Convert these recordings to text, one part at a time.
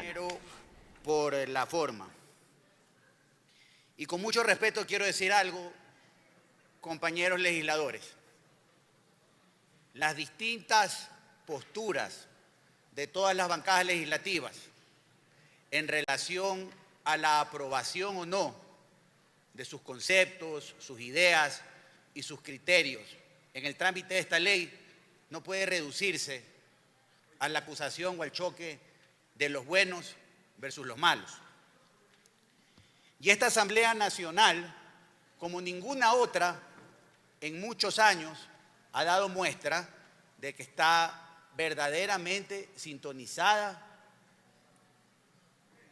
Primero, por la forma. Y con mucho respeto quiero decir algo, compañeros legisladores. Las distintas posturas de todas las bancadas legislativas en relación a la aprobación o no de sus conceptos, sus ideas y sus criterios en el trámite de esta ley no puede reducirse a la acusación o al choque de los buenos versus los malos. Y esta Asamblea Nacional, como ninguna otra en muchos años, ha dado muestra de que está verdaderamente sintonizada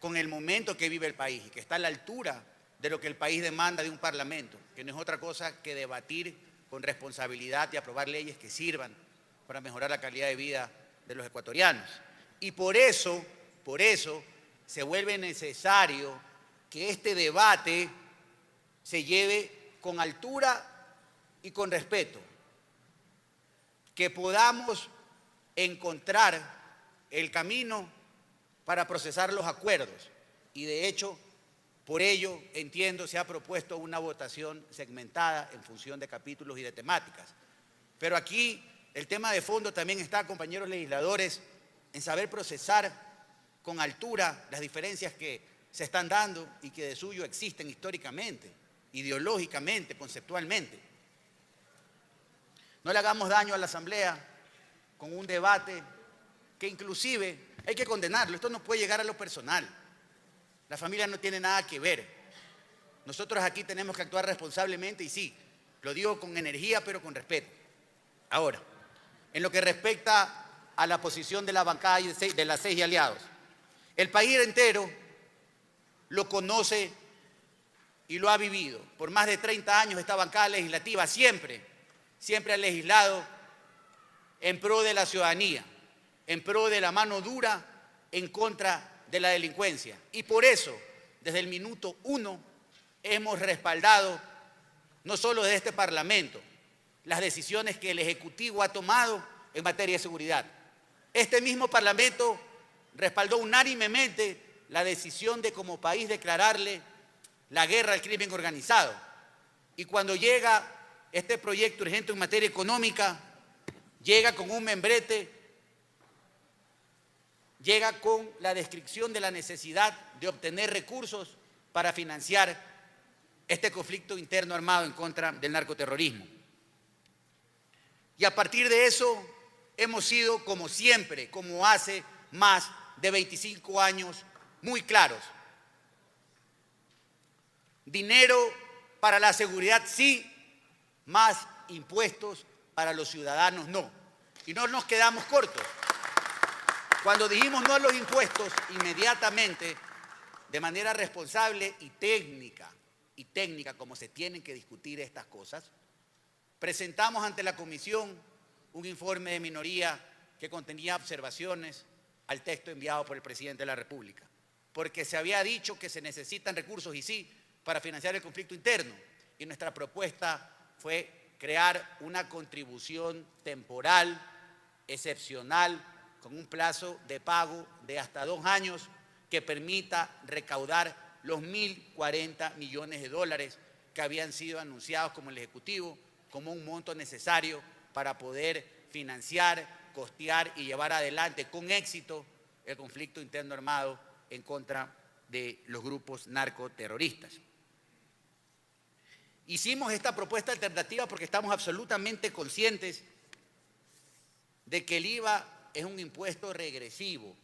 con el momento que vive el país y que está a la altura de lo que el país demanda de un parlamento, que no es otra cosa que debatir con responsabilidad y aprobar leyes que sirvan para mejorar la calidad de vida de los ecuatorianos. Y por eso se vuelve necesario que este debate se lleve con altura y con respeto, que podamos encontrar el camino para procesar los acuerdos. Y de hecho, por ello, entiendo, se ha propuesto una votación segmentada en función de capítulos y de temáticas. Pero aquí el tema de fondo también está, compañeros legisladores, en saber procesar con altura las diferencias que se están dando y que de suyo existen históricamente, ideológicamente, conceptualmente. No le hagamos daño a la Asamblea con un debate que inclusive hay que condenarlo. Esto no puede llegar a lo personal. La familia no tiene nada que ver. Nosotros aquí tenemos que actuar responsablemente y sí, lo digo con energía pero con respeto. Ahora, en lo que respecta a la posición de la bancada de las 6 y aliados, el país entero lo conoce y lo ha vivido. Por más de 30 años esta bancada legislativa siempre ha legislado en pro de la ciudadanía, en pro de la mano dura, en contra de la delincuencia. Y por eso, desde el minuto 1, hemos respaldado, no solo de este Parlamento, las decisiones que el Ejecutivo ha tomado en materia de seguridad. Este mismo Parlamento respaldó unánimemente la decisión de como país declararle la guerra al crimen organizado. Y cuando llega este proyecto urgente en materia económica, llega con un membrete, llega con la descripción de la necesidad de obtener recursos para financiar este conflicto interno armado en contra del narcoterrorismo. Y a partir de eso hemos sido, como siempre, como hace más de 25 años, muy claros. Dinero para la seguridad sí, más impuestos para los ciudadanos no. Y no nos quedamos cortos. Cuando dijimos no a los impuestos, inmediatamente, de manera responsable y técnica, como se tienen que discutir estas cosas, presentamos ante la Comisión un informe de minoría que contenía observaciones al texto enviado por el Presidente de la República, porque se había dicho que se necesitan recursos, y sí, para financiar el conflicto interno, y nuestra propuesta fue crear una contribución temporal, excepcional, con un plazo de pago de hasta 2 años que permita recaudar los 1.040 millones de dólares que habían sido anunciados como el Ejecutivo, como un monto necesario para poder financiar, costear y llevar adelante con éxito el conflicto interno armado en contra de los grupos narcoterroristas. Hicimos esta propuesta alternativa porque estamos absolutamente conscientes de que el IVA es un impuesto regresivo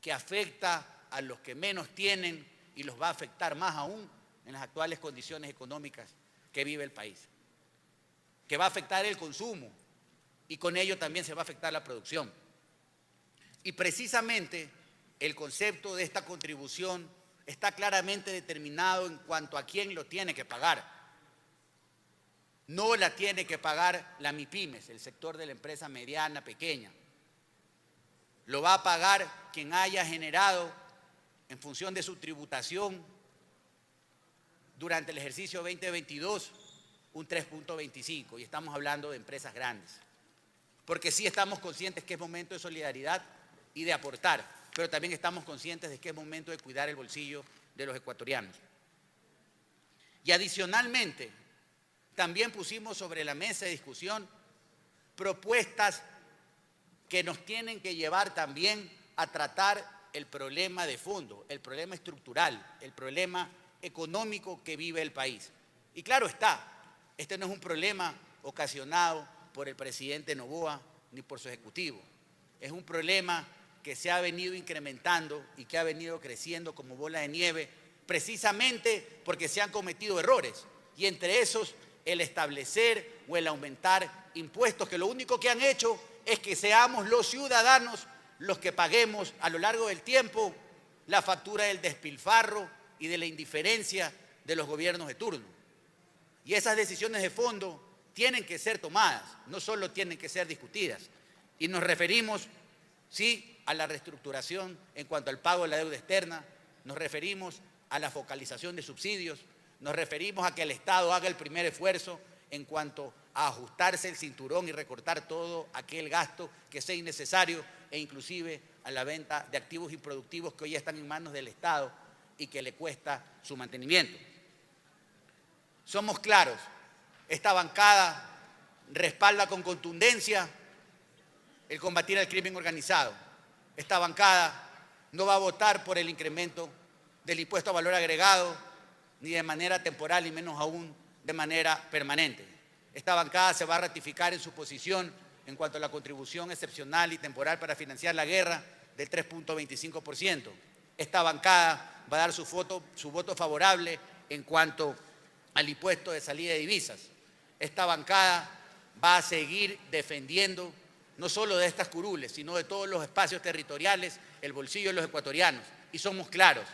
que afecta a los que menos tienen y los va a afectar más aún en las actuales condiciones económicas que vive el país, que va a afectar el consumo y con ello también se va a afectar la producción. Y precisamente el concepto de esta contribución está claramente determinado en cuanto a quién lo tiene que pagar. No la tiene que pagar la MIPYMES, el sector de la empresa mediana, pequeña. Lo va a pagar quien haya generado, en función de su tributación, durante el ejercicio 2022, un 3.25, y estamos hablando de empresas grandes. Porque sí estamos conscientes que es momento de solidaridad y de aportar. pero también estamos conscientes de que es momento de cuidar el bolsillo de los ecuatorianos. Y adicionalmente, también pusimos sobre la mesa de discusión propuestas que nos tienen que llevar también a tratar el problema de fondo, el problema estructural, el problema económico que vive el país. Y claro está, este no es un problema ocasionado por el presidente Noboa ni por su ejecutivo. Es un problema que se ha venido incrementando y que ha venido creciendo como bola de nieve, precisamente porque se han cometido errores, y entre esos el establecer o el aumentar impuestos, que lo único que han hecho es que seamos los ciudadanos los que paguemos a lo largo del tiempo la factura del despilfarro y de la indiferencia de los gobiernos de turno. Y esas decisiones de fondo tienen que ser tomadas, no solo tienen que ser discutidas. Y nos referimos, sí, a la reestructuración en cuanto al pago de la deuda externa, nos referimos a la focalización de subsidios, nos referimos a que el Estado haga el primer esfuerzo en cuanto a ajustarse el cinturón y recortar todo aquel gasto que sea innecesario, e inclusive a la venta de activos improductivos que hoy están en manos del Estado y que le cuesta su mantenimiento. Somos claros, esta bancada respalda con contundencia el combatir al crimen organizado. Esta bancada no va a votar por el incremento del impuesto a valor agregado, ni de manera temporal, ni menos aún de manera permanente. Esta bancada se va a ratificar en su posición en cuanto a la contribución excepcional y temporal para financiar la guerra del 3.25%. Esta bancada va a dar su voto favorable en cuanto al impuesto de salida de divisas. Esta bancada va a seguir defendiendo, no solo de estas curules, sino de todos los espacios territoriales, el bolsillo de los ecuatorianos. Y somos claros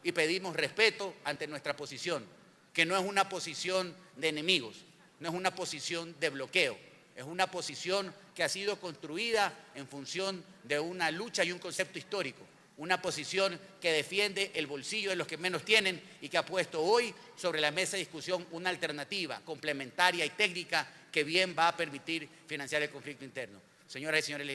y pedimos respeto ante nuestra posición, que no es una posición de enemigos, no es una posición de bloqueo, es una posición que ha sido construida en función de una lucha y un concepto histórico, una posición que defiende el bolsillo de los que menos tienen y que ha puesto hoy sobre la mesa de discusión una alternativa complementaria y técnica que bien va a permitir financiar el conflicto interno. Señoras y señores legisladores,